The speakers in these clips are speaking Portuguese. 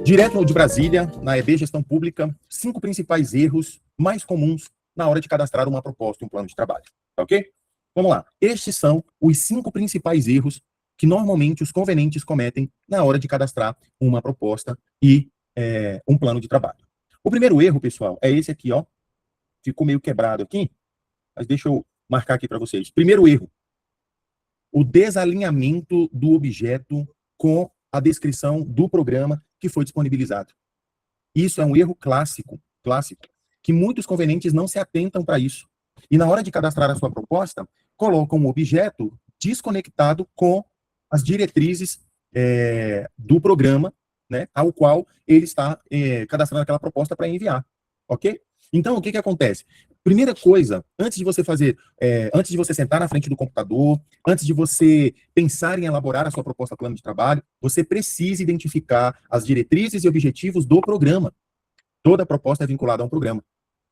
Direto de Brasília, na EB Gestão Pública, 5 principais erros mais comuns na hora de cadastrar uma proposta, um plano de trabalho. Tá ok? Vamos lá. Estes são os 5 principais erros que normalmente os convenentes cometem na hora de cadastrar uma proposta e um plano de trabalho. O primeiro erro, pessoal, é esse aqui, ó. Ficou meio quebrado aqui, mas deixa eu marcar aqui para vocês. Primeiro erro, o desalinhamento do objeto com a descrição do programa que foi disponibilizado. Isso é um erro clássico, que muitos convenentes não se atentam para isso. E na hora de cadastrar a sua proposta, colocam um objeto desconectado com as diretrizes do programa, né, ao qual ele está cadastrando aquela proposta para enviar, ok? Então, o que acontece? Primeira coisa, antes de você sentar na frente do computador, antes de você pensar em elaborar a sua proposta plano de trabalho, você precisa identificar as diretrizes e objetivos do programa. Toda proposta é vinculada a um programa.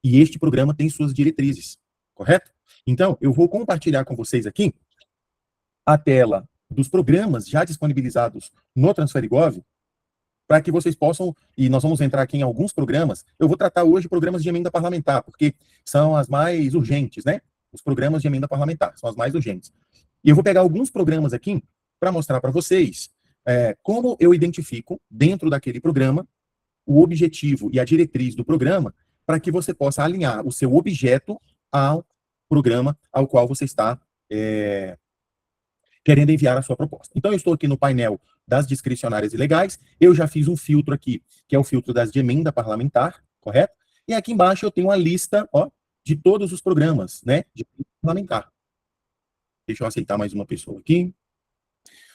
E este programa tem suas diretrizes, correto? Então, eu vou compartilhar com vocês aqui a tela dos programas já disponibilizados no TransfereGov, para que vocês possam, e nós vamos entrar aqui em alguns programas, eu vou tratar hoje programas de emenda parlamentar, porque são as mais urgentes, né? Os programas de emenda parlamentar são as mais urgentes. E eu vou pegar alguns programas aqui para mostrar para vocês como eu identifico, dentro daquele programa, o objetivo e a diretriz do programa, para que você possa alinhar o seu objeto ao programa ao qual você está querendo enviar a sua proposta. Então, eu estou aqui no painel das discricionárias e legais, eu já fiz um filtro aqui, que é o filtro das de emenda parlamentar, correto? E aqui embaixo eu tenho uma lista, ó, de todos os programas, né, de parlamentar. Deixa eu aceitar mais uma pessoa aqui.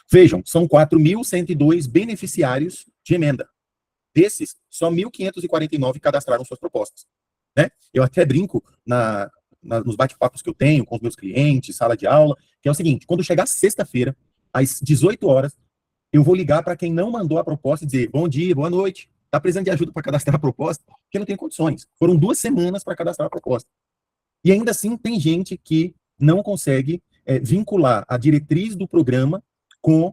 Vejam, são 4.102 beneficiários de emenda. Desses, só 1.549 cadastraram suas propostas, né? Eu até brinco nos bate-papos que eu tenho com os meus clientes, sala de aula, que é o seguinte: quando chegar sexta-feira, às 18 horas, eu vou ligar para quem não mandou a proposta e dizer: bom dia, boa noite, está precisando de ajuda para cadastrar a proposta? Porque não tem condições. Foram 2 semanas para cadastrar a proposta. E ainda assim, tem gente que não consegue vincular a diretriz do programa com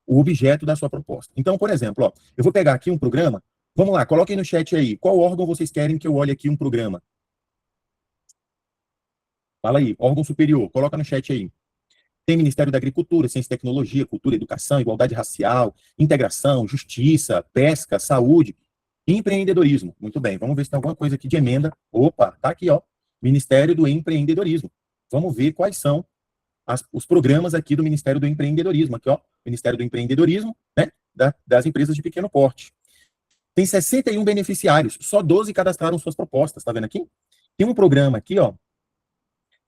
o objeto da sua proposta. Então, por exemplo, ó, eu vou pegar aqui um programa. Vamos lá, coloquem no chat aí. Qual órgão vocês querem que eu olhe aqui um programa? Fala aí, órgão superior, coloca no chat aí. Tem Ministério da Agricultura, Ciência e Tecnologia, Cultura, Educação, Igualdade Racial, Integração, Justiça, Pesca, Saúde, Empreendedorismo. Muito bem, vamos ver se tem alguma coisa aqui de emenda. Opa, tá aqui, ó. Ministério do Empreendedorismo. Vamos ver quais são os programas aqui do Ministério do Empreendedorismo. Aqui, ó, Ministério do Empreendedorismo, né, das empresas de pequeno porte. Tem 61 beneficiários, só 12 cadastraram suas propostas, tá vendo aqui? Tem um programa aqui, ó,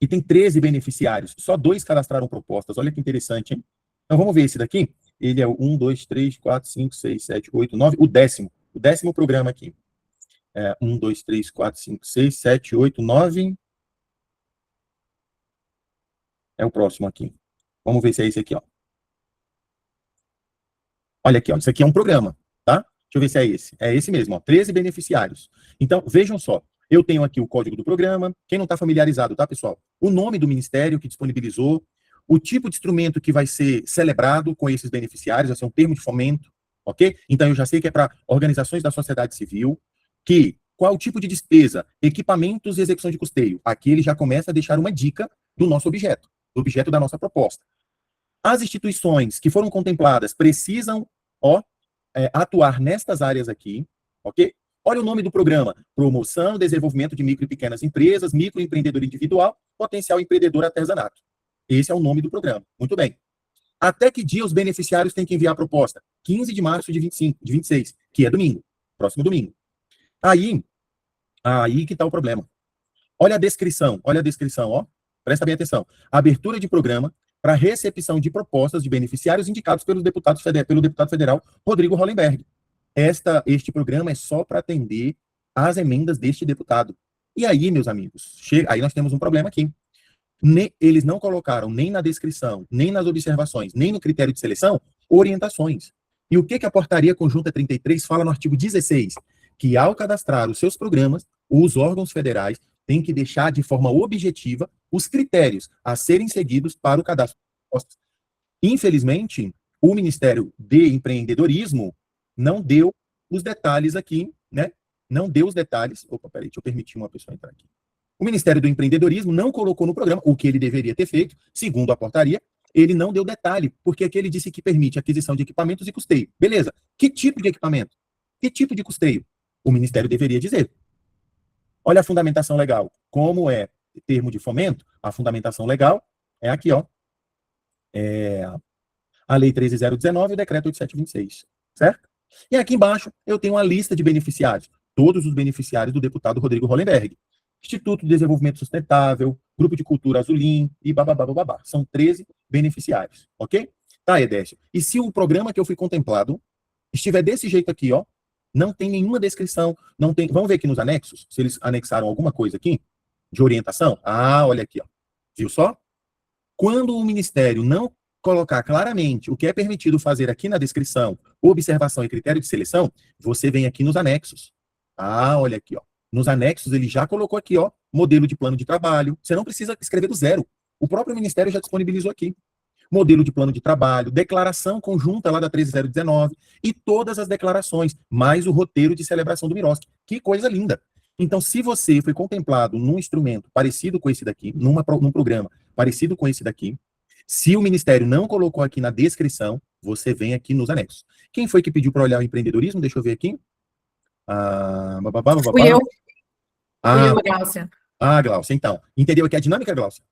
e tem 13 beneficiários, só 2 cadastraram propostas. Olha que interessante, hein? Então, vamos ver esse daqui. Ele é o 1, 2, 3, 4, 5, 6, 7, 8, 9, o 10º programa aqui. 1, 2, 3, 4, 5, 6, 7, 8, 9. É o próximo aqui. Vamos ver se é esse aqui, ó. Olha aqui, ó. Isso aqui é um programa, tá? Deixa eu ver se é esse. É esse mesmo, ó. 13 beneficiários. Então, vejam só. Eu tenho aqui o código do programa. Quem não está familiarizado, tá, pessoal? O nome do ministério que disponibilizou, o tipo de instrumento que vai ser celebrado com esses beneficiários, vai ser um termo de fomento, ok? Então, eu já sei que é para organizações da sociedade civil, qual o tipo de despesa, equipamentos e execução de custeio. Aqui ele já começa a deixar uma dica do nosso objeto, do objeto da nossa proposta. As instituições que foram contempladas precisam, ó, atuar nestas áreas aqui, ok? Olha o nome do programa: Promoção e Desenvolvimento de Micro e Pequenas Empresas, Microempreendedor Individual, Potencial Empreendedor Artesanato. Esse é o nome do programa. Muito bem. Até que dia os beneficiários têm que enviar a proposta? 15 de março de 26, que é domingo, próximo domingo. Aí que está o problema. Olha a descrição, ó. Presta bem atenção. Abertura de programa para recepção de propostas de beneficiários indicados pelo deputado federal Rodrigo Hollenberg. Este programa é só para atender às emendas deste deputado. E aí, meus amigos, aí nós temos um problema aqui. Eles não colocaram nem na descrição, nem nas observações, nem no critério de seleção, orientações. E o que a Portaria Conjunta 33 fala no artigo 16? Que ao cadastrar os seus programas, os órgãos federais têm que deixar de forma objetiva os critérios a serem seguidos para o cadastro de propostas. Infelizmente, o Ministério de Empreendedorismo não deu os detalhes aqui, né? Não deu os detalhes. Opa, peraí, deixa eu permitir uma pessoa entrar aqui. O Ministério do Empreendedorismo não colocou no programa o que ele deveria ter feito, segundo a portaria. Ele não deu detalhe, porque aqui ele disse que permite aquisição de equipamentos e custeio. Beleza. Que tipo de equipamento? Que tipo de custeio? O Ministério deveria dizer. Olha a fundamentação legal. Como é termo de fomento, a fundamentação legal é aqui, ó. É a Lei 13.019 e o Decreto 8726, certo? E aqui embaixo eu tenho uma lista de beneficiários, todos os beneficiários do deputado Rodrigo Hollenberg. Instituto de Desenvolvimento Sustentável, Grupo de Cultura Azulim e bababá, bababá. São 13 beneficiários, ok? Tá, Edécio. E se o programa que eu fui contemplado estiver desse jeito aqui, ó, não tem nenhuma descrição, não tem... Vamos ver aqui nos anexos, se eles anexaram alguma coisa aqui de orientação. Ah, olha aqui, ó. Viu só? Quando o Ministério não colocar claramente o que é permitido fazer aqui na descrição, observação e critério de seleção, você vem aqui nos anexos. Ah, olha aqui, ó. Nos anexos ele já colocou aqui, ó, modelo de plano de trabalho. Você não precisa escrever do zero. O próprio Ministério já disponibilizou aqui. Modelo de plano de trabalho, declaração conjunta lá da 13.019 e todas as declarações, mais o roteiro de celebração do Miroski. Que coisa linda. Então, se você foi contemplado num instrumento parecido com esse daqui, num programa parecido com esse daqui, se o Ministério não colocou aqui na descrição, você vem aqui nos anexos. Quem foi que pediu para olhar o empreendedorismo? Deixa eu ver aqui. Fui eu. Fui eu, Glaucia. Glaucia. Glaucia, então. Entendeu aqui a dinâmica, Glaucia?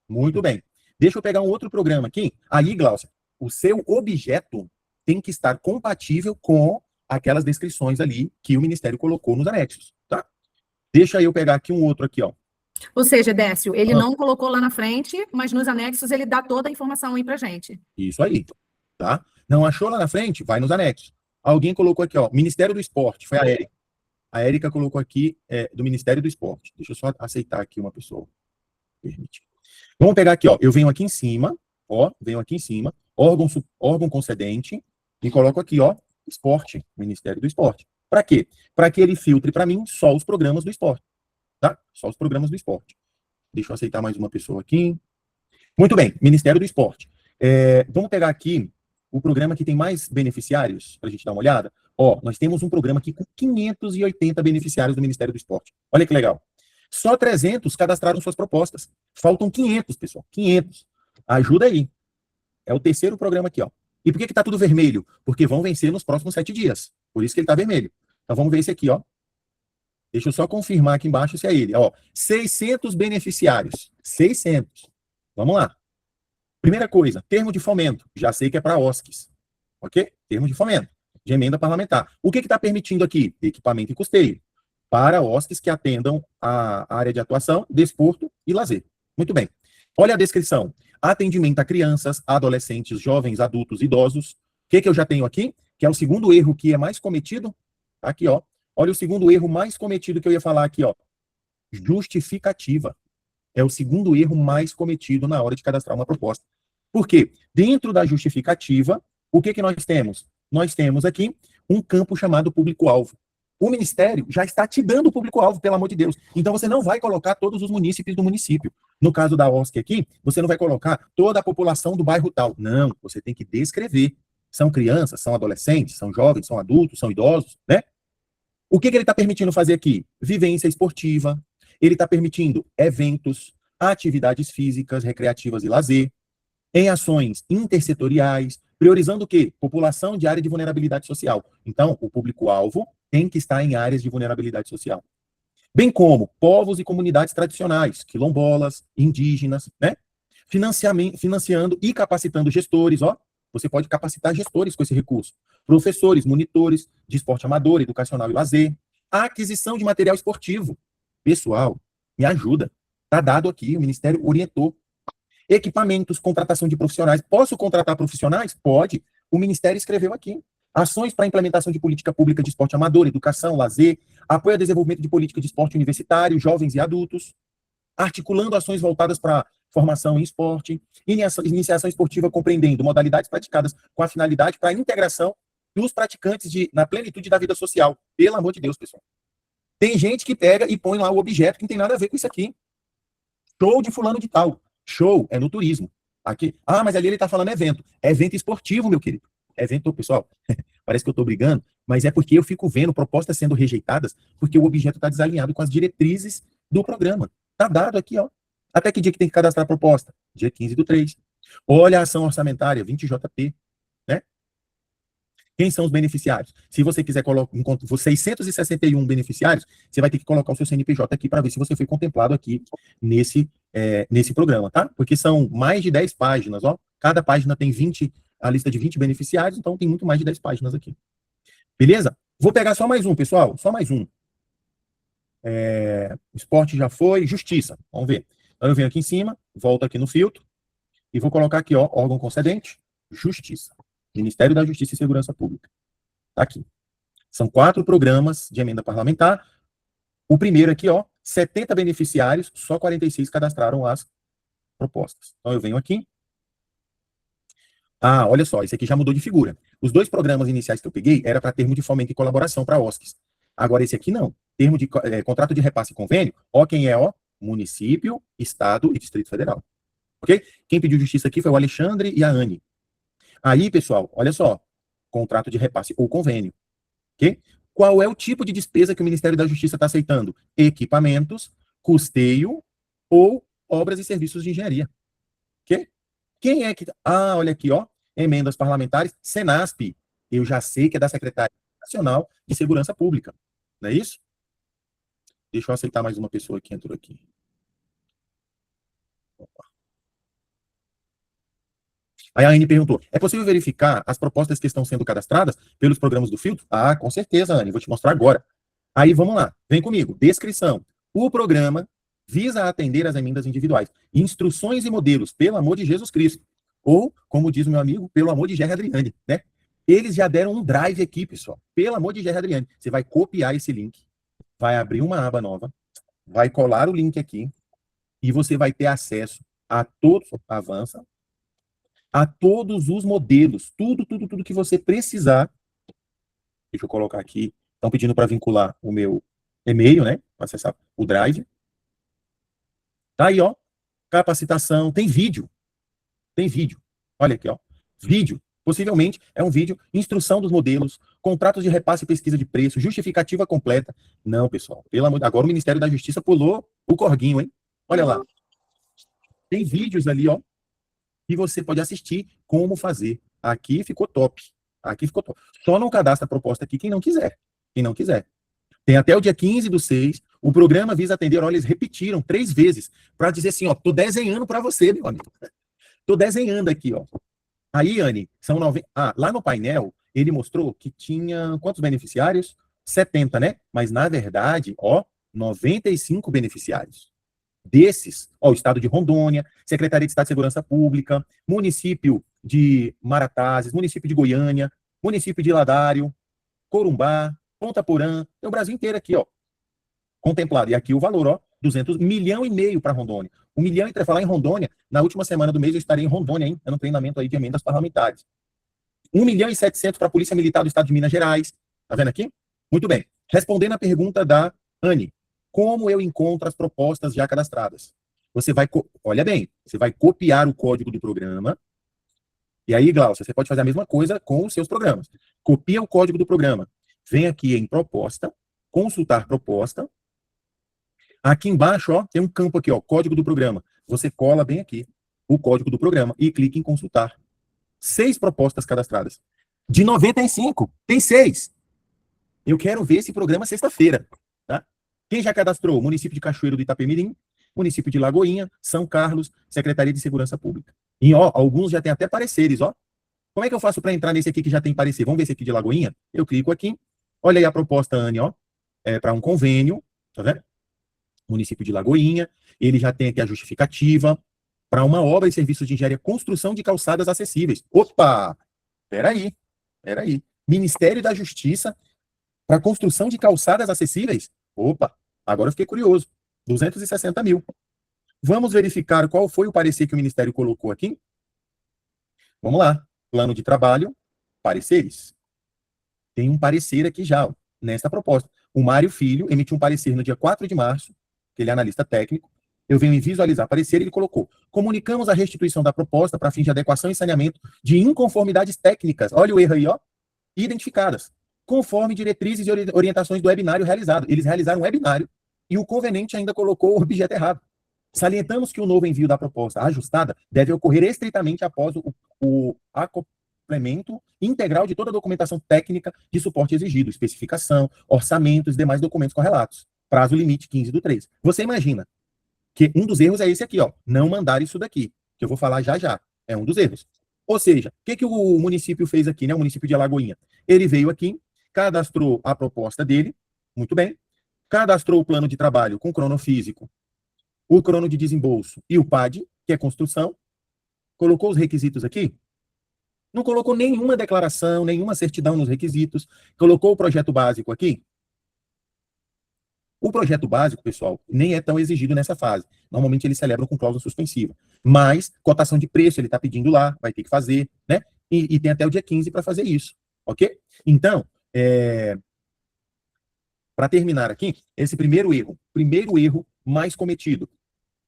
Muito bem. Deixa eu pegar um outro programa aqui. Aí, Glaucia, o seu objeto tem que estar compatível com aquelas descrições ali que o Ministério colocou nos anexos, tá? Deixa eu pegar aqui um outro aqui, ó. Ou seja, Décio, ele não colocou lá na frente, mas nos anexos ele dá toda a informação aí pra gente. Isso aí, tá? Não achou lá na frente? Vai nos anexos. Alguém colocou aqui, ó, Ministério do Esporte, foi a Érica. A Érica colocou aqui do Ministério do Esporte. Deixa eu só aceitar aqui uma pessoa. Permite. Vamos pegar aqui, ó. Eu venho aqui em cima, ó, órgão concedente, e coloco aqui, ó, esporte, Ministério do Esporte. Para quê? Para que ele filtre para mim só os programas do esporte, tá? Só os programas do esporte. Deixa eu aceitar mais uma pessoa aqui. Muito bem, Ministério do Esporte. Vamos pegar aqui o programa que tem mais beneficiários, para a gente dar uma olhada. Ó, nós temos um programa aqui com 580 beneficiários do Ministério do Esporte. Olha que legal. Só 300 cadastraram suas propostas. Faltam 500, pessoal. 500. Ajuda aí. É o terceiro programa aqui, ó. E por que tá tudo vermelho? Porque vão vencer nos próximos 7 dias. Por isso que ele tá vermelho. Então vamos ver esse aqui, ó. Deixa eu só confirmar aqui embaixo se é ele. Ó, 600 beneficiários. 600. Vamos lá. Primeira coisa, termo de fomento. Já sei que é para OSCs. Ok? Termo de fomento. De emenda parlamentar. O que está permitindo aqui? Equipamento e custeio. Para OSCs que atendam a área de atuação, desporto e lazer. Muito bem. Olha a descrição. Atendimento a crianças, adolescentes, jovens, adultos, idosos. O que eu já tenho aqui? Que é o segundo erro que é mais cometido. Aqui, ó. Olha o segundo erro mais cometido que eu ia falar aqui, ó. Justificativa. É o segundo erro mais cometido na hora de cadastrar uma proposta. Por quê? Dentro da justificativa, o que nós temos? Nós temos aqui um campo chamado público-alvo. O Ministério já está te dando o público-alvo, pelo amor de Deus. Então, você não vai colocar todos os munícipes do município. No caso da OSC aqui, você não vai colocar toda a população do bairro tal. Não, você tem que descrever. São crianças, são adolescentes, são jovens, são adultos, são idosos, né? O que ele está permitindo fazer aqui? Vivência esportiva. Ele está permitindo eventos, atividades físicas, recreativas e lazer, em ações intersetoriais, priorizando o quê? População de área de vulnerabilidade social. Então, o público-alvo tem que estar em áreas de vulnerabilidade social. Bem como povos e comunidades tradicionais, quilombolas, indígenas, né? Financiando e capacitando gestores, ó. Você pode capacitar gestores com esse recurso. Professores, monitores de esporte amador, educacional e lazer. A aquisição de material esportivo. Pessoal, me ajuda. Está dado aqui, o Ministério orientou. Equipamentos, contratação de profissionais. Posso contratar profissionais? Pode. O Ministério escreveu aqui. Ações para implementação de política pública de esporte amador, educação, lazer, apoio ao desenvolvimento de política de esporte universitário, jovens e adultos, articulando ações voltadas para formação em esporte, iniciação esportiva compreendendo modalidades praticadas com a finalidade para a integração dos praticantes na plenitude da vida social. Pelo amor de Deus, pessoal. Tem gente que pega e põe lá o objeto que não tem nada a ver com isso aqui. Show de fulano de tal. Show é no turismo. Aqui, mas ali ele está falando evento. É evento esportivo, meu querido. Evento, pessoal. parece que eu estou brigando, mas é porque eu fico vendo propostas sendo rejeitadas porque o objeto está desalinhado com as diretrizes do programa. Está dado aqui, ó. Até que dia que tem que cadastrar a proposta? Dia 15/3. Olha a ação orçamentária, 20 JP, né? Quem são os beneficiários? Se você quiser colocar 661 beneficiários, você vai ter que colocar o seu CNPJ aqui para ver se você foi contemplado aqui nesse programa, tá? Porque são mais de 10 páginas, ó. Cada página tem a lista de 20 beneficiários, então tem muito mais de 10 páginas aqui. Beleza? Vou pegar só mais um, pessoal. Só mais um. Esporte já foi. Justiça. Vamos ver. Então eu venho aqui em cima, volto aqui no filtro e vou colocar aqui, ó, órgão concedente, Justiça. Ministério da Justiça e Segurança Pública. Tá aqui. São 4 programas de emenda parlamentar. O primeiro aqui, ó, 70 beneficiários, só 46 cadastraram as propostas. Então eu venho aqui. Ah, olha só, esse aqui já mudou de figura. Os 2 programas iniciais que eu peguei era para termo de fomento e colaboração para OSCs. Agora esse aqui não. Termo de contrato de repasse e convênio, ó quem é, ó, município, estado e Distrito Federal. Ok? Quem pediu justiça aqui foi o Alexandre e a Anne. Aí, pessoal, olha só, contrato de repasse ou convênio. Ok? Qual é o tipo de despesa que o Ministério da Justiça está aceitando? Equipamentos, custeio ou obras e serviços de engenharia. Ok? Quem é que... Ah, olha aqui, ó, emendas parlamentares, Senasp. Eu já sei que é da Secretaria Nacional de Segurança Pública. Não é isso? Deixa eu aceitar mais uma pessoa que entrou aqui. Opa. Aí a Anne perguntou, é possível verificar as propostas que estão sendo cadastradas pelos programas do filtro? Ah, com certeza, Anne, vou te mostrar agora. Aí vamos lá, vem comigo. Descrição. O programa visa atender às emendas individuais. Instruções e modelos, pelo amor de Jesus Cristo. Ou, como diz o meu amigo, pelo amor de Gerry Adriane, né? Eles já deram um drive aqui, pessoal. Pelo amor de Gerry Adriane. Você vai copiar esse link, vai abrir uma aba nova, vai colar o link aqui, e você vai ter acesso a todos, avança, a todos os modelos, tudo que você precisar. Deixa eu colocar aqui. Estão pedindo para vincular o meu e-mail, né? Para acessar o Drive. Tá aí, ó. Capacitação. Tem vídeo. Tem vídeo. Olha aqui, ó. Vídeo. Possivelmente é um vídeo, instrução dos modelos, contratos de repasse e pesquisa de preço, justificativa completa. Não, pessoal. Pelo amor... Agora o Ministério da Justiça pulou o corguinho, hein? Olha lá. Tem vídeos ali, ó. E você pode assistir como fazer. Aqui ficou top. Aqui ficou top. Só não cadastra a proposta aqui quem não quiser. Quem não quiser. Tem até o dia 15/6. O programa visa atender. Olha, eles repetiram 3 vezes para dizer assim, ó, tô desenhando para você, meu amigo. Tô desenhando aqui, ó. Aí, Anne, são 90. Ah, lá no painel, ele mostrou que tinha quantos beneficiários? 70, né? Mas, na verdade, ó, 95 beneficiários. Desses, ó, o estado de Rondônia, Secretaria de Estado de Segurança Pública, município de Maratazes, município de Goiânia, município de Ladário, Corumbá, Ponta Porã, tem o Brasil inteiro aqui, ó, contemplado. E aqui o valor, ó, 200, 1,5 milhão para Rondônia. 1 milhão e falar em Rondônia, na última semana do mês eu estarei em Rondônia, hein, dando treinamento aí de emendas parlamentares. 1,7 milhão para a Polícia Militar do Estado de Minas Gerais. Tá vendo aqui? Muito bem. Respondendo a pergunta da Anne, como eu encontro as propostas já cadastradas? Você vai, olha bem, você vai copiar o código do programa. E aí, Glaucia, você pode fazer a mesma coisa com os seus programas. Copia o código do programa. Vem aqui em proposta, consultar proposta. Aqui embaixo, ó, tem um campo aqui, ó, código do programa. Você cola bem aqui o código do programa e clica em consultar. 6 propostas cadastradas. De 95, tem 6. Eu quero ver esse programa sexta-feira, tá? Quem já cadastrou? Município de Cachoeiro do Itapemirim, município de Lagoinha, São Carlos, Secretaria de Segurança Pública. E, ó, alguns já têm até pareceres, ó. Como é que eu faço para entrar nesse aqui que já tem parecer? Vamos ver esse aqui de Lagoinha? Eu clico aqui. Olha aí a proposta, Anne, ó. É para um convênio, tá vendo? Município de Lagoinha. Ele já tem aqui a justificativa para uma obra e serviços de engenharia, construção de calçadas acessíveis. Opa! Peraí. Ministério da Justiça para construção de calçadas acessíveis? Opa! Agora eu fiquei curioso. 260 mil. Vamos verificar qual foi o parecer que o Ministério colocou aqui? Vamos lá. Plano de trabalho, pareceres. Tem um parecer aqui já, ó, nesta proposta. O Mário Filho emitiu um parecer no dia 4 de março, que ele é analista técnico. Eu venho em visualizar parecer, ele colocou: comunicamos a restituição da proposta para fins de adequação e saneamento de inconformidades técnicas. Olha o erro aí, ó. identificadas, conforme diretrizes e orientações do webinário realizado. Eles realizaram um webinário e o conveniente ainda colocou o objeto errado. Salientamos que o novo envio da proposta ajustada deve ocorrer estritamente após o acoplamento integral de toda a documentação técnica de suporte exigido, especificação, orçamentos e demais documentos correlatos. Prazo limite 15/3. Você imagina que um dos erros é esse aqui, ó, não mandar isso daqui, que eu vou falar já já. É um dos erros. Ou seja, o que o município fez aqui, né? O município de Alagoinha. Ele veio aqui, cadastrou a proposta dele, muito bem, cadastrou o plano de trabalho com cronofísico, o crono de desembolso e o PAD, que é construção, colocou os requisitos aqui, não colocou nenhuma declaração, nenhuma certidão nos requisitos, colocou o projeto básico aqui. O projeto básico, pessoal, nem é tão exigido nessa fase. Normalmente eles celebram com cláusula suspensiva. Mas, cotação de preço, ele está pedindo lá, vai ter que fazer, né? E tem até o dia 15 para fazer isso, ok? Então, para terminar aqui, esse primeiro erro mais cometido,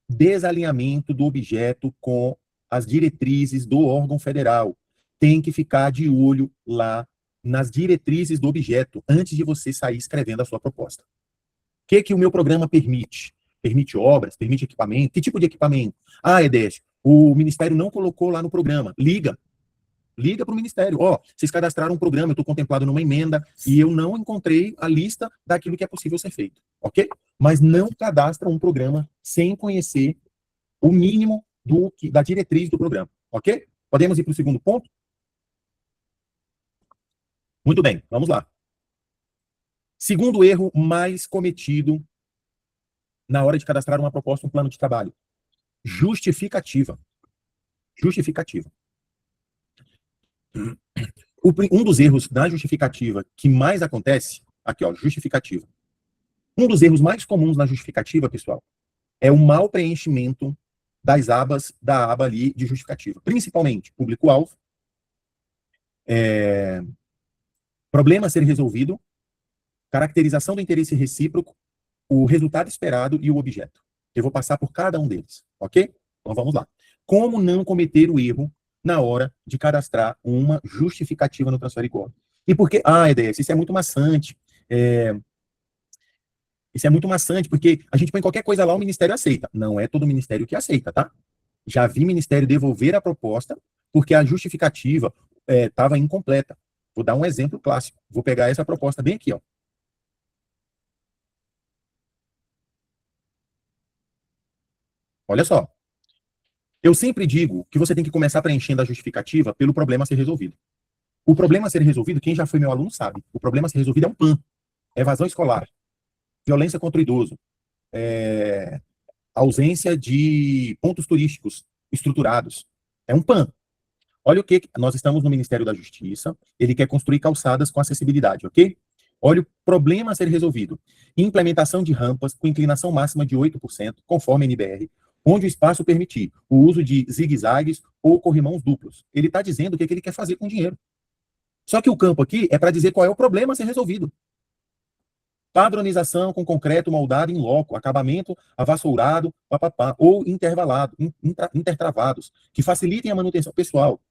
desalinhamento do objeto com as diretrizes do órgão federal. Tem que ficar de olho lá nas diretrizes do objeto antes de você sair escrevendo a sua proposta. O que o meu programa permite? Permite obras, permite equipamento. Que tipo de equipamento? Ah, Edécio, o Ministério não colocou lá no programa. Liga para o Ministério. Ó, vocês cadastraram um programa, eu estou contemplado numa emenda e eu não encontrei a lista daquilo que é possível ser feito, ok? Mas não cadastra um programa sem conhecer o mínimo da diretriz do programa, ok? Podemos ir para o segundo ponto? Muito bem, vamos lá. Segundo erro mais cometido na hora de cadastrar uma proposta, um plano de trabalho. Justificativa. Justificativa. Um dos erros da justificativa que mais acontece, aqui ó, justificativa. Um dos erros mais comuns na justificativa, pessoal, é o mau preenchimento das abas, da aba ali de justificativa. Principalmente, público-alvo, problema a ser resolvido, caracterização do interesse recíproco, o resultado esperado e o objeto. Eu vou passar por cada um deles, ok? Então vamos lá. Como não cometer o erro na hora de cadastrar uma justificativa no Transfer Core? E por que? Ah, EDS, isso é muito maçante. Isso é muito maçante, porque a gente põe qualquer coisa lá, o Ministério aceita. Não é todo Ministério que aceita, tá? Já vi Ministério devolver a proposta porque a justificativa estava incompleta. Vou dar um exemplo clássico. Vou pegar essa proposta bem aqui, ó. Olha só. Eu sempre digo que você tem que começar preenchendo a justificativa pelo problema a ser resolvido. O problema a ser resolvido, quem já foi meu aluno sabe. O problema a ser resolvido é um PAN. Evasão escolar. Violência contra o idoso. Ausência de pontos turísticos estruturados. É um PAN. Olha o que nós estamos no Ministério da Justiça, ele quer construir calçadas com acessibilidade, ok? Olha o problema a ser resolvido. Implementação de rampas com inclinação máxima de 8%, conforme a NBR, onde o espaço permitir o uso de zigue-zagues ou corrimãos duplos. Ele está dizendo o que ele quer fazer com o dinheiro. Só que o campo aqui é para dizer qual é o problema a ser resolvido. Padronização com concreto moldado em loco, acabamento avassourado, ou intervalado, intertravados, que facilitem a manutenção pessoal.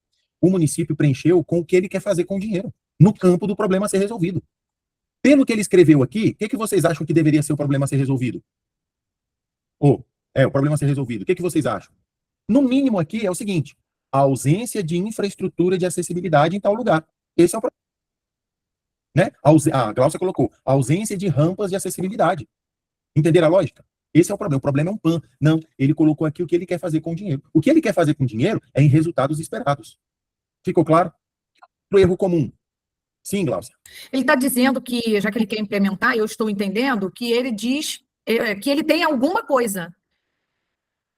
O município preencheu com o que ele quer fazer com o dinheiro, no campo do problema a ser resolvido. Pelo que ele escreveu aqui, o que vocês acham que deveria ser o problema a ser resolvido? O problema a ser resolvido. O que vocês acham? No mínimo aqui é o seguinte, a ausência de infraestrutura de acessibilidade em tal lugar. Esse é o problema. Né? A Glaucia colocou, a ausência de rampas de acessibilidade. Entenderam a lógica? Esse é o problema. O problema é um PAN. Não, ele colocou aqui o que ele quer fazer com o dinheiro. O que ele quer fazer com o dinheiro é em resultados esperados. Ficou claro? O erro comum. Sim, Glaucia. Ele está dizendo que, já que ele quer implementar, eu estou entendendo, que ele diz que ele tem alguma coisa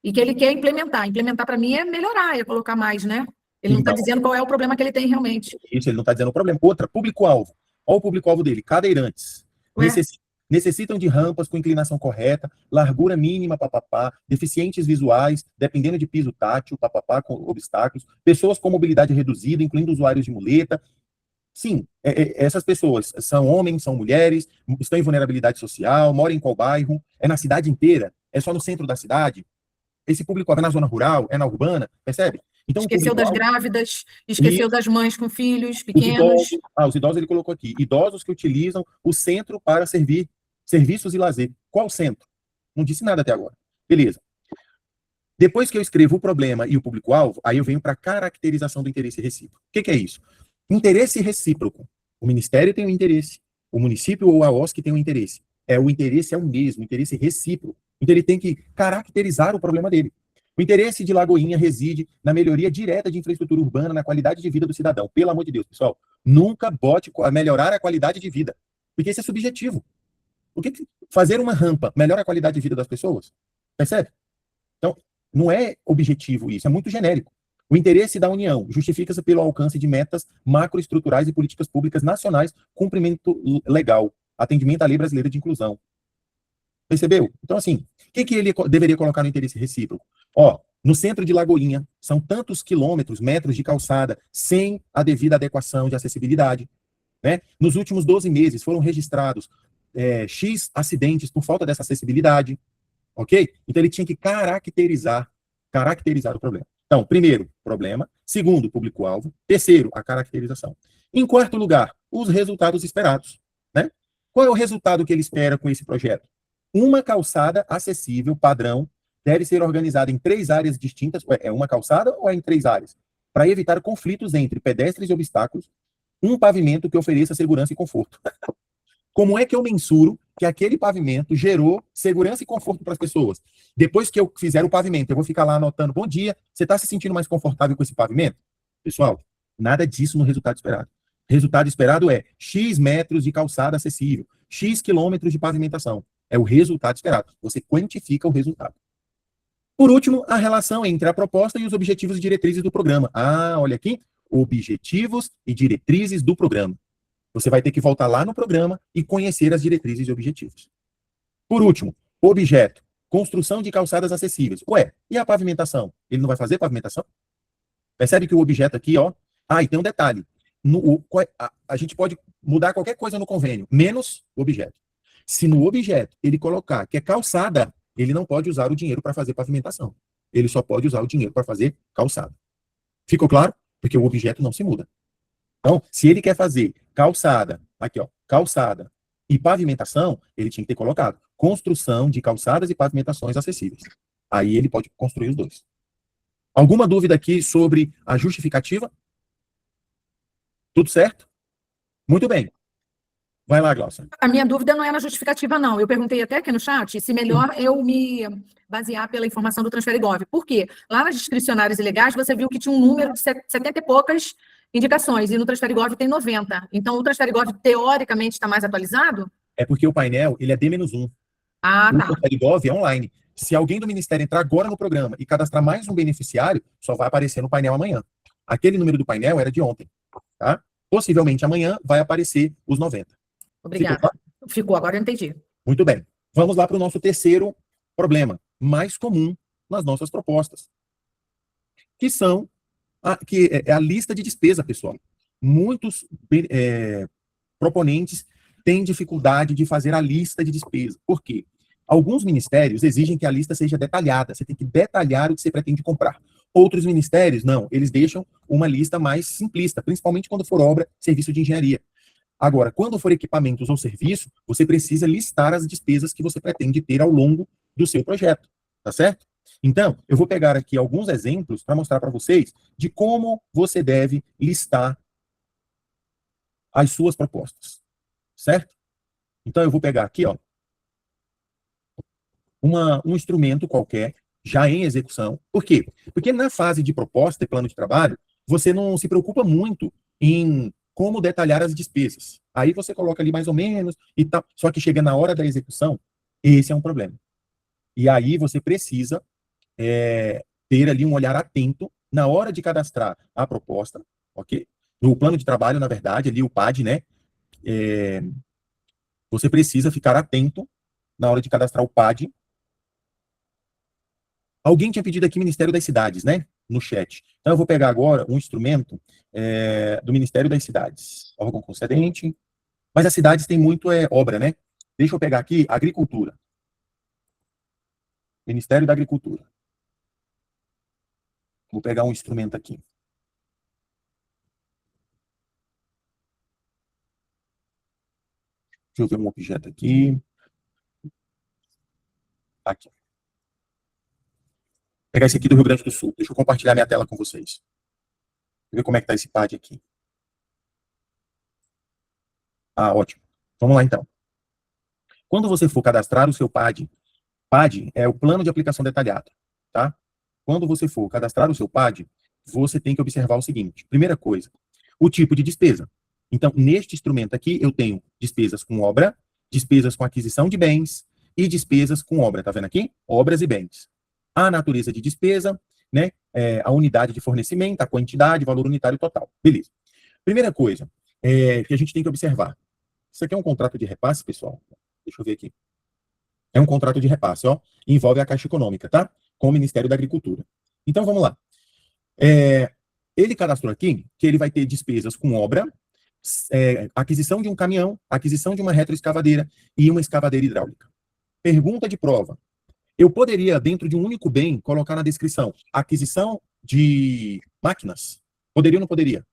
e que ele quer implementar. Implementar, para mim, é melhorar, é colocar mais, né? Ele não está dizendo qual é o problema que ele tem realmente. Isso, ele não está dizendo o problema. Outra, público-alvo. Olha o público-alvo dele, cadeirantes. Necessitam de rampas com inclinação correta, largura mínima, deficientes visuais, dependendo de piso tátil, com obstáculos, pessoas com mobilidade reduzida, incluindo usuários de muleta. Sim, essas pessoas são homens, são mulheres, estão em vulnerabilidade social, moram em qual bairro, é na cidade inteira, é só no centro da cidade, esse público é na zona rural, é na urbana, percebe? Então, o Esqueceu das público-alvo, grávidas, esqueceu isso, das mães com filhos os pequenos. idosos, os idosos ele colocou aqui, idosos que utilizam o centro para servir serviços e lazer. Qual centro? Não disse nada até agora. Beleza. Depois que eu escrevo o problema e o público-alvo, aí eu venho para a caracterização do interesse recíproco. O que é isso? Interesse recíproco. O Ministério tem um interesse, o município ou a OSC tem um interesse. O interesse é o mesmo, o interesse recíproco. Então ele tem que caracterizar o problema dele. O interesse de Lagoinha reside na melhoria direta de infraestrutura urbana, na qualidade de vida do cidadão. Pelo amor de Deus, pessoal, nunca bote a melhorar a qualidade de vida, porque isso é subjetivo. O que fazer uma rampa melhora a qualidade de vida das pessoas? Percebe? Então, não é objetivo isso, é muito genérico. O interesse da União justifica-se pelo alcance de metas macroestruturais e políticas públicas nacionais, cumprimento legal, atendimento à lei brasileira de inclusão. Percebeu? Então, assim, o que ele deveria colocar no interesse recíproco? No centro de Lagoinha, são tantos quilômetros, metros de calçada, sem a devida adequação de acessibilidade. Né? Nos últimos 12 meses foram registrados X acidentes por falta dessa acessibilidade. Ok? Então ele tinha que caracterizar o problema. Então, primeiro, problema. Segundo, público-alvo. Terceiro, a caracterização. Em quarto lugar, os resultados esperados. Né? Qual é o resultado que ele espera com esse projeto? Uma calçada acessível, padrão, deve ser organizada em 3 áreas distintas. É uma calçada ou é em 3 áreas? Para evitar conflitos entre pedestres e obstáculos, um pavimento que ofereça segurança e conforto. Como é que eu mensuro que aquele pavimento gerou segurança e conforto para as pessoas? Depois que eu fizer o pavimento, eu vou ficar lá anotando, bom dia, você está se sentindo mais confortável com esse pavimento? Pessoal, nada disso no resultado esperado. O resultado esperado é X metros de calçada acessível, X quilômetros de pavimentação. É o resultado esperado. Você quantifica o resultado. Por último, a relação entre a proposta e os objetivos e diretrizes do programa. Olha aqui, objetivos e diretrizes do programa. Você vai ter que voltar lá no programa e conhecer as diretrizes e objetivos. Por último, objeto, construção de calçadas acessíveis. E a pavimentação? Ele não vai fazer pavimentação? Percebe que o objeto aqui, e tem um detalhe. A gente pode mudar qualquer coisa no convênio, menos o objeto. Se no objeto ele colocar que é calçada, ele não pode usar o dinheiro para fazer pavimentação. Ele só pode usar o dinheiro para fazer calçada. Ficou claro? Porque o objeto não se muda. Então, se ele quer fazer calçada, aqui calçada e pavimentação, ele tinha que ter colocado construção de calçadas e pavimentações acessíveis. Aí ele pode construir os dois. Alguma dúvida aqui sobre a justificativa? Tudo certo? Muito bem. Vai lá, Glaucia. A minha dúvida não é na justificativa, não. Eu perguntei até aqui no chat se melhor eu me basear pela informação do Transferigov. Por quê? Lá nas discricionárias ilegais, você viu que tinha um número de 70 e poucas indicações, e no Transferigov tem 90. Então, o Transferigov, teoricamente, está mais atualizado? É porque o painel, ele é D-1. Tá. O Transferigov é online. Se alguém do Ministério entrar agora no programa e cadastrar mais um beneficiário, só vai aparecer no painel amanhã. Aquele número do painel era de ontem. Tá? Possivelmente amanhã vai aparecer os 90. Obrigada. Ficou, agora eu entendi. Muito bem. Vamos lá para o nosso terceiro problema, mais comum nas nossas propostas, que são a lista de despesa, pessoal. Muitos proponentes têm dificuldade de fazer a lista de despesa. Por quê? Alguns ministérios exigem que a lista seja detalhada. Você tem que detalhar o que você pretende comprar. Outros ministérios, não. Eles deixam uma lista mais simplista, principalmente quando for obra, serviço de engenharia. Agora, quando for equipamentos ou serviço, você precisa listar as despesas que você pretende ter ao longo do seu projeto, tá certo? Então, eu vou pegar aqui alguns exemplos para mostrar para vocês de como você deve listar as suas propostas, certo? Então, eu vou pegar aqui, um instrumento qualquer, já em execução. Por quê? Porque na fase de proposta e plano de trabalho, você não se preocupa muito em como detalhar as despesas. Aí você coloca ali mais ou menos e tal. Só que chega na hora da execução, esse é um problema. E aí você precisa ter ali um olhar atento na hora de cadastrar a proposta, ok? No plano de trabalho, na verdade, ali o PAD, né? Você precisa ficar atento na hora de cadastrar o PAD. Alguém tinha pedido aqui Ministério das Cidades, né? No chat. Então, eu vou pegar agora um instrumento do Ministério das Cidades. Órgão concedente. Mas as cidades têm muito obra, né? Deixa eu pegar aqui Agricultura. Ministério da Agricultura. Vou pegar um instrumento aqui. Deixa eu ver um objeto aqui. Aqui. Vou pegar esse aqui do Rio Grande do Sul. Deixa eu compartilhar minha tela com vocês. Ver como é que está esse pad aqui. Ah, ótimo. Vamos lá, então. Quando você for cadastrar o seu PAD, PAD é o plano de aplicação detalhado, tá? Quando você for cadastrar o seu PAD, você tem que observar o seguinte. Primeira coisa, o tipo de despesa. Então, neste instrumento aqui, eu tenho despesas com obra, despesas com aquisição de bens e despesas com obra. Tá vendo aqui? Obras e bens. A natureza de despesa, né? A unidade de fornecimento, a quantidade, valor unitário total. Beleza. Primeira coisa que a gente tem que observar. Isso aqui é um contrato de repasse, pessoal? Deixa eu ver aqui. É um contrato de repasse, ó. Envolve a Caixa Econômica, tá? Com o Ministério da Agricultura. Então, vamos lá. Ele cadastrou aqui que ele vai ter despesas com obra, aquisição de um caminhão, aquisição de uma retroescavadeira e uma escavadeira hidráulica. Pergunta de prova. Eu poderia, dentro de um único bem, colocar na descrição aquisição de máquinas? Poderia ou não poderia?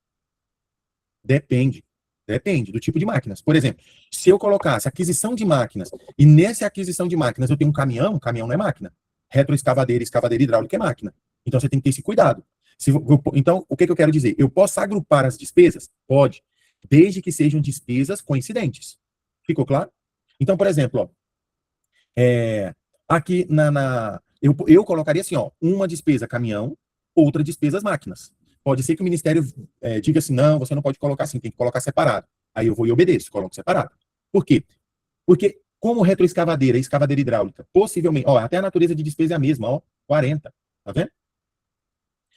Depende. Depende do tipo de máquinas. Por exemplo, se eu colocasse aquisição de máquinas, e nessa aquisição de máquinas eu tenho um caminhão não é máquina. Retroescavadeira, escavadeira hidráulica é máquina. Então você tem que ter esse cuidado. Então, o que eu quero dizer? Eu posso agrupar as despesas? Pode. Desde que sejam despesas coincidentes. Ficou claro? Então, por exemplo, ó, aqui eu colocaria assim, ó, uma despesa caminhão, outra despesas máquinas. Pode ser que o Ministério diga assim, não, você não pode colocar assim, tem que colocar separado. Aí eu vou e obedeço, coloco separado. Por quê? Porque como retroescavadeira e escavadeira hidráulica, possivelmente, ó, até a natureza de despesa é a mesma, ó, 40, tá vendo?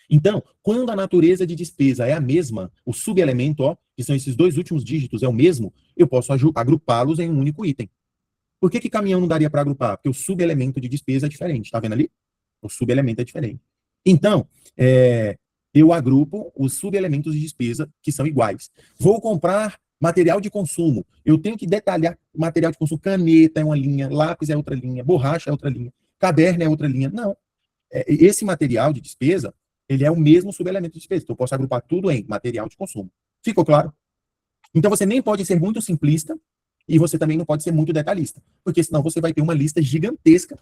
Então, quando a natureza de despesa é a mesma, o subelemento, ó, que são esses dois últimos dígitos, é o mesmo, eu posso agrupá-los em um único item. Por que caminhão não daria para agrupar? Porque o subelemento de despesa é diferente, tá vendo ali? O subelemento é diferente. Então, eu agrupo os subelementos de despesa que são iguais. Vou comprar material de consumo. Eu tenho que detalhar material de consumo. Caneta é uma linha, lápis é outra linha, borracha é outra linha, caderno é outra linha. Não. Esse material de despesa, ele é o mesmo subelemento de despesa. Então, eu posso agrupar tudo em material de consumo. Ficou claro? Então, você nem pode ser muito simplista e você também não pode ser muito detalhista, porque senão você vai ter uma lista gigantesca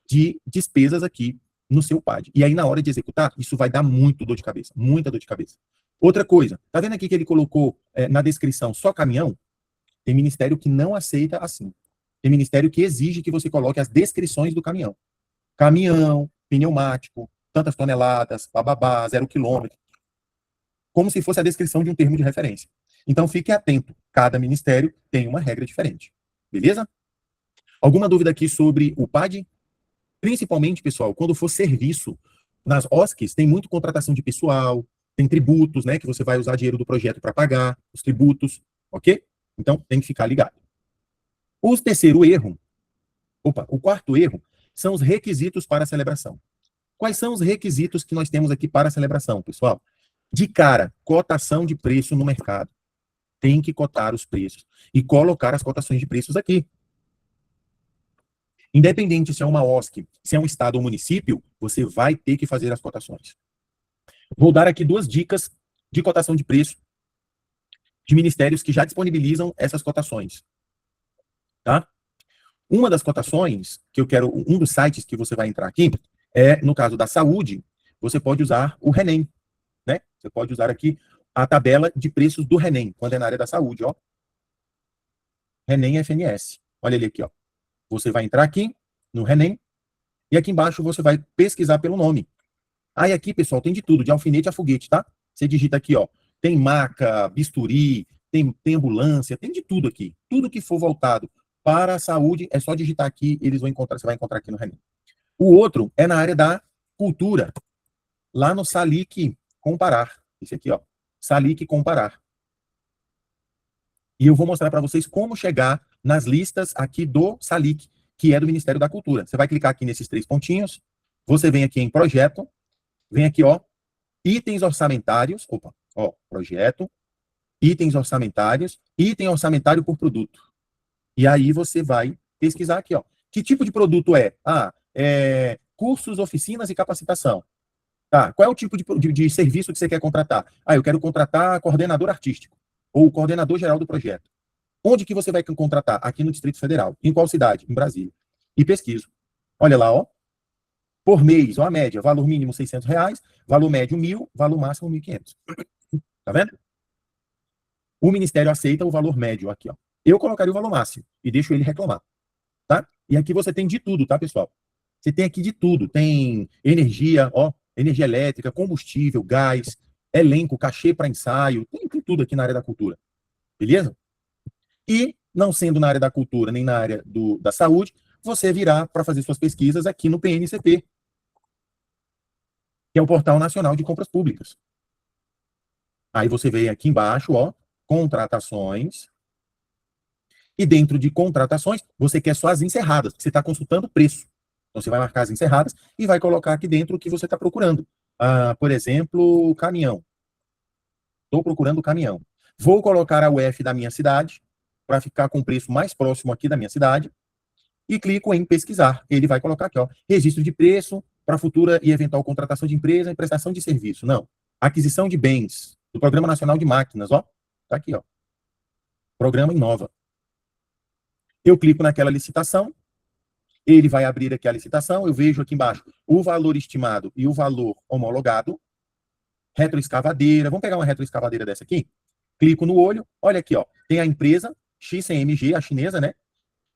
de despesas aqui no seu PAD. E aí, na hora de executar, isso vai dar muito dor de cabeça, muita dor de cabeça. Outra coisa, tá vendo aqui que ele colocou na descrição só caminhão? Tem ministério que não aceita assim. Tem ministério que exige que você coloque as descrições do caminhão. Caminhão, pneumático, tantas toneladas, bababá, 0 quilômetro. Como se fosse a descrição de um termo de referência. Então, fique atento. Cada ministério tem uma regra diferente. Beleza? Alguma dúvida aqui sobre o PAD? Principalmente, pessoal, quando for serviço, nas OSCs tem muito contratação de pessoal, tem tributos, né, que você vai usar dinheiro do projeto para pagar, os tributos, ok? Então, tem que ficar ligado. O quarto erro são os requisitos para a celebração. Quais são os requisitos que nós temos aqui para a celebração, pessoal? De cara, cotação de preço no mercado. Tem que cotar os preços e colocar as cotações de preços aqui. Independente se é uma OSC, se é um estado ou município, você vai ter que fazer as cotações. Vou dar aqui 2 dicas de cotação de preço de ministérios que já disponibilizam essas cotações. Tá? Uma das cotações que eu quero, um dos sites que você vai entrar aqui, no caso da saúde, você pode usar o RENEM, né? Você pode usar aqui a tabela de preços do RENEM, quando é na área da saúde, ó. RENEM FNS. Olha ele aqui, ó. Você vai entrar aqui no RENEM e aqui embaixo você vai pesquisar pelo nome. Aí aqui, pessoal, tem de tudo, de alfinete a foguete, tá? Você digita aqui, ó. Tem maca, bisturi, tem ambulância, tem de tudo aqui. Tudo que for voltado para a saúde, é só digitar aqui, você vai encontrar aqui no RENEM. O outro é na área da cultura, lá no Salic Comparar. Esse aqui, ó. Salic Comparar. E eu vou mostrar para vocês como chegar nas listas aqui do Salic, que é do Ministério da Cultura. Você vai clicar aqui nesses 3 pontinhos, você vem aqui em projeto, vem aqui, ó, itens orçamentários, projeto, itens orçamentários, item orçamentário por produto. E aí você vai pesquisar aqui, ó, que tipo de produto é? Cursos, oficinas e capacitação. Tá, qual é o tipo de serviço que você quer contratar? Ah, eu quero contratar coordenador artístico ou coordenador geral do projeto. Onde que você vai contratar? Aqui no Distrito Federal. Em qual cidade? Em Brasília. E pesquiso. Olha lá, ó. Por mês, ó, a média. Valor mínimo R$ 600, valor médio 1.000, valor máximo 1.500. Tá vendo? O Ministério aceita o valor médio aqui, ó. Eu colocaria o valor máximo e deixo ele reclamar, tá? E aqui você tem de tudo, tá, pessoal? Você tem aqui de tudo. Tem energia, ó, energia elétrica, combustível, gás, elenco, cachê para ensaio, tem tudo aqui na área da cultura. Beleza? E, não sendo na área da cultura nem na área da saúde, você virá para fazer suas pesquisas aqui no PNCP, que é o Portal Nacional de Compras Públicas. Aí você vem aqui embaixo, ó, contratações. E dentro de contratações, você quer só as encerradas, você está consultando preço. Então, você vai marcar as encerradas e vai colocar aqui dentro o que você está procurando. Por exemplo, caminhão. Estou procurando caminhão. Vou colocar a UF da minha cidade, para ficar com o preço mais próximo aqui da minha cidade, e clico em pesquisar. Ele vai colocar aqui, ó, registro de preço para futura e eventual contratação de empresa e prestação de serviço. Não. Aquisição de bens, do Programa Nacional de Máquinas, ó. Tá aqui, ó. Programa Inova. Eu clico naquela licitação, ele vai abrir aqui a licitação, eu vejo aqui embaixo o valor estimado e o valor homologado, retroescavadeira, vamos pegar uma retroescavadeira dessa aqui, clico no olho, olha aqui, ó, tem a empresa XCMG, a chinesa, né,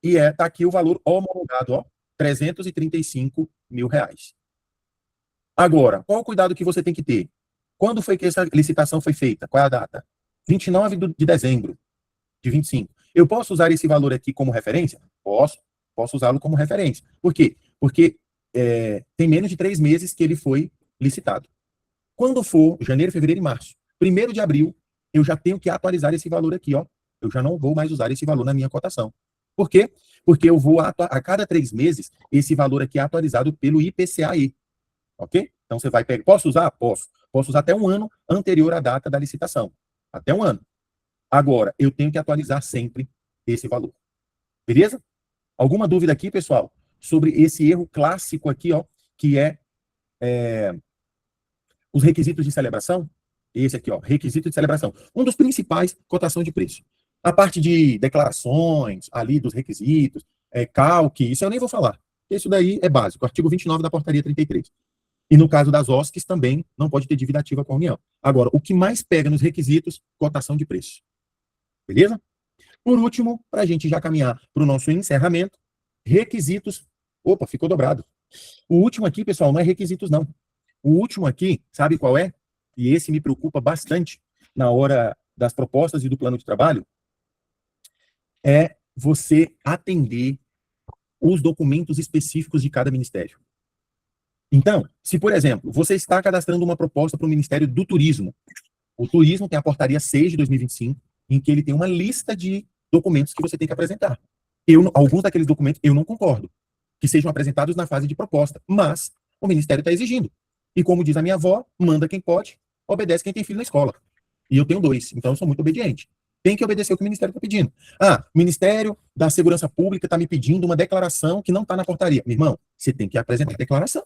e tá aqui o valor homologado, ó, R$335 mil. Agora, qual o cuidado que você tem que ter? Quando foi que essa licitação foi feita? Qual é a data? 29 de dezembro de 25. Eu posso usar esse valor aqui como referência? Posso usá-lo como referência. Por quê? Porque tem menos de 3 meses que ele foi licitado. Quando for janeiro, fevereiro e março, 1º de abril, eu já tenho que atualizar esse valor aqui, ó. Eu já não vou mais usar esse valor na minha cotação. Por quê? Porque eu vou, a cada 3 meses, esse valor aqui é atualizado pelo IPCA-E. Ok? Então, você vai pegar... Posso usar? Posso. Posso usar até um ano anterior à data da licitação. Até um ano. Agora, eu tenho que atualizar sempre esse valor. Beleza? Alguma dúvida aqui, pessoal? Sobre esse erro clássico aqui, ó, que é os requisitos de celebração? Esse aqui, ó, requisito de celebração. Um dos principais, cotação de preço. A parte de declarações, ali dos requisitos, calque, isso eu nem vou falar. Isso daí é básico, artigo 29 da portaria 33. E no caso das OSCs também não pode ter dívida ativa com a União. Agora, o que mais pega nos requisitos, cotação de preço. Beleza? Por último, para a gente já caminhar para o nosso encerramento, requisitos. Opa, ficou dobrado. O último aqui, pessoal, não é requisitos, não. O último aqui, sabe qual é? E esse me preocupa bastante na hora das propostas e do plano de trabalho, é você atender os documentos específicos de cada ministério. Então, se, por exemplo, você está cadastrando uma proposta para o Ministério do Turismo, o Turismo tem a portaria 6 de 2025, em que ele tem uma lista de documentos que você tem que apresentar. Alguns daqueles documentos eu não concordo, que sejam apresentados na fase de proposta, mas o Ministério está exigindo. E como diz a minha avó, manda quem pode, obedece quem tem filho na escola. E eu tenho 2, então eu sou muito obediente. Tem que obedecer o que o Ministério está pedindo. O Ministério da Segurança Pública está me pedindo uma declaração que não está na portaria. Meu irmão, você tem que apresentar a declaração,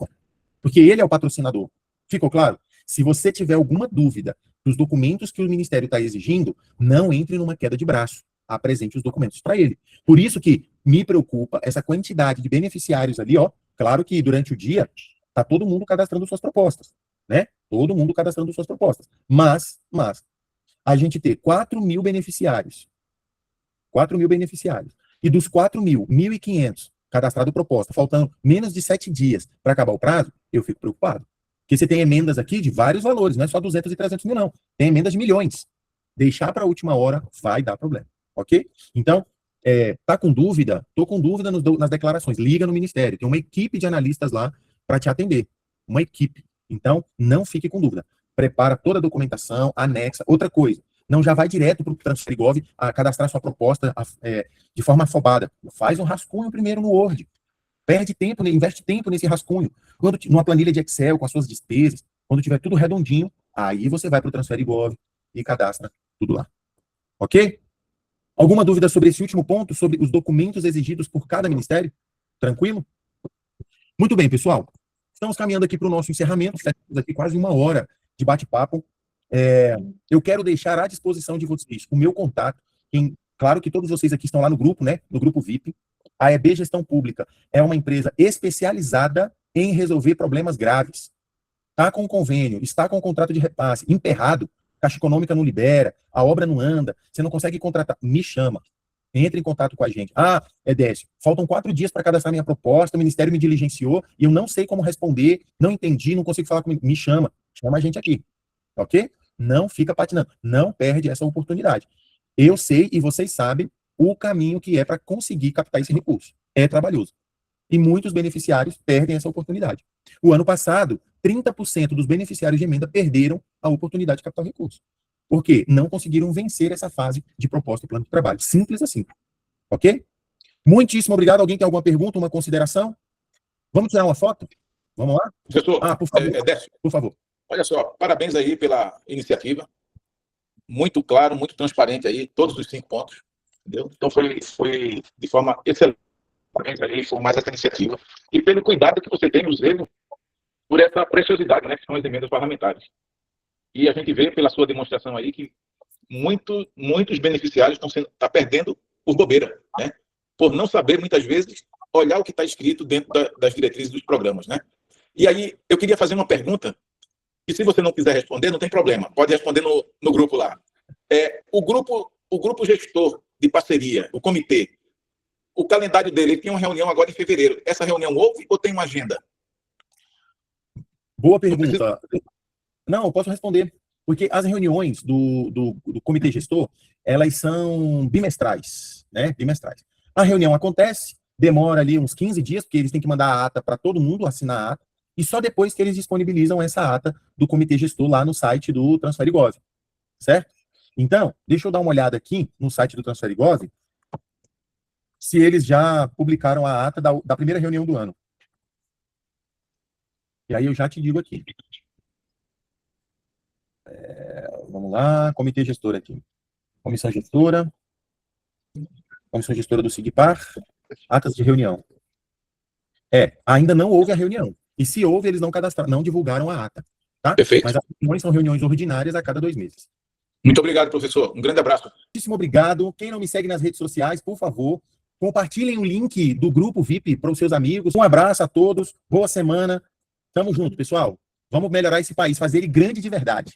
porque ele é o patrocinador. Ficou claro? Se você tiver alguma dúvida dos documentos que o Ministério está exigindo, não entre numa queda de braço. Apresente os documentos para ele. Por isso que me preocupa essa quantidade de beneficiários ali, ó. Claro que durante o dia está todo mundo cadastrando suas propostas, né? Todo mundo cadastrando suas propostas. Mas a gente ter 4.000 beneficiários. 4.000 beneficiários. E dos 4.000, 1.500 cadastrado proposta, faltando menos de 7 dias para acabar o prazo, eu fico preocupado. Porque você tem emendas aqui de vários valores, não é só 200 e 300 mil, não. Tem emendas de milhões. Deixar para a última hora vai dar problema, ok? Então, tá com dúvida? Tô com dúvida nas declarações. Liga no Ministério. Tem uma equipe de analistas lá para te atender. Uma equipe. Então, não fique com dúvida. Prepara toda a documentação, anexa. Outra coisa, não já vai direto para o Transferigov a cadastrar sua proposta de forma afobada. Faz um rascunho primeiro no Word. Perde tempo, investe tempo nesse rascunho. Numa planilha de Excel com as suas despesas, quando tiver tudo redondinho, aí você vai para o Transferigov e cadastra tudo lá. Ok? Alguma dúvida sobre esse último ponto, sobre os documentos exigidos por cada ministério? Tranquilo? Muito bem, pessoal. Estamos caminhando aqui para o nosso encerramento, temos aqui quase 1 hora de bate-papo. Eu quero deixar à disposição de vocês o meu contato. Claro que todos vocês aqui estão lá no grupo, né? No grupo VIP. A EB Gestão Pública é uma empresa especializada em resolver problemas graves. Está com convênio, está com contrato de repasse emperrado, Caixa Econômica não libera, a obra não anda, você não consegue contratar, me chama. Entre em contato com a gente. Décio, faltam 4 dias para cadastrar minha proposta, o Ministério me diligenciou e eu não sei como responder, não entendi, não consigo falar comigo. Me chama a gente aqui, ok? Não fica patinando, não perde essa oportunidade. Eu sei e vocês sabem o caminho que é para conseguir captar esse recurso. É trabalhoso. E muitos beneficiários perdem essa oportunidade. O ano passado, 30% dos beneficiários de emenda perderam a oportunidade de captar recurso. Porque não conseguiram vencer essa fase de proposta e plano de trabalho. Simples assim. Ok? Muitíssimo obrigado. Alguém tem alguma pergunta, uma consideração? Vamos tirar uma foto? Vamos lá? Professor, por favor. Décio, por favor. Olha só, parabéns aí pela iniciativa. Muito claro, muito transparente aí, todos os 5 pontos. Entendeu? Então foi de forma excelente. Parabéns aí por mais essa iniciativa. E pelo cuidado que você tem no zelo por essa preciosidade, né, que são as emendas parlamentares. E a gente vê pela sua demonstração aí que muitos beneficiários estão perdendo por bobeira, né? Por não saber, muitas vezes, olhar o que está escrito dentro das diretrizes dos programas, né? E aí, eu queria fazer uma pergunta, e se você não quiser responder, não tem problema, pode responder no grupo lá. O grupo gestor de parceria, o comitê, o calendário dele, ele tem uma reunião agora em fevereiro. Essa reunião houve ou tem uma agenda? Boa pergunta. Não, eu posso responder. Porque as reuniões do comitê gestor, elas são bimestrais, né? Bimestrais. A reunião acontece, demora ali uns 15 dias, porque eles têm que mandar a ata para todo mundo assinar a ata, e só depois que eles disponibilizam essa ata do comitê gestor lá no site do Transferigov, certo? Então, deixa eu dar uma olhada aqui no site do Transferigov, se eles já publicaram a ata da primeira reunião do ano. E aí eu já te digo aqui. Vamos lá, comitê gestor aqui. Comissão gestora do SIGPAR, atas de reunião. Ainda não houve a reunião. E se houve, eles não cadastraram, não divulgaram a ata. Tá? Perfeito. Mas as reuniões são reuniões ordinárias a cada 2 meses. Muito obrigado, professor. Um grande abraço. Muitíssimo obrigado. Quem não me segue nas redes sociais, por favor, compartilhem o link do grupo VIP para os seus amigos. Um abraço a todos. Boa semana. Tamo junto, pessoal. Vamos melhorar esse país, fazer ele grande de verdade.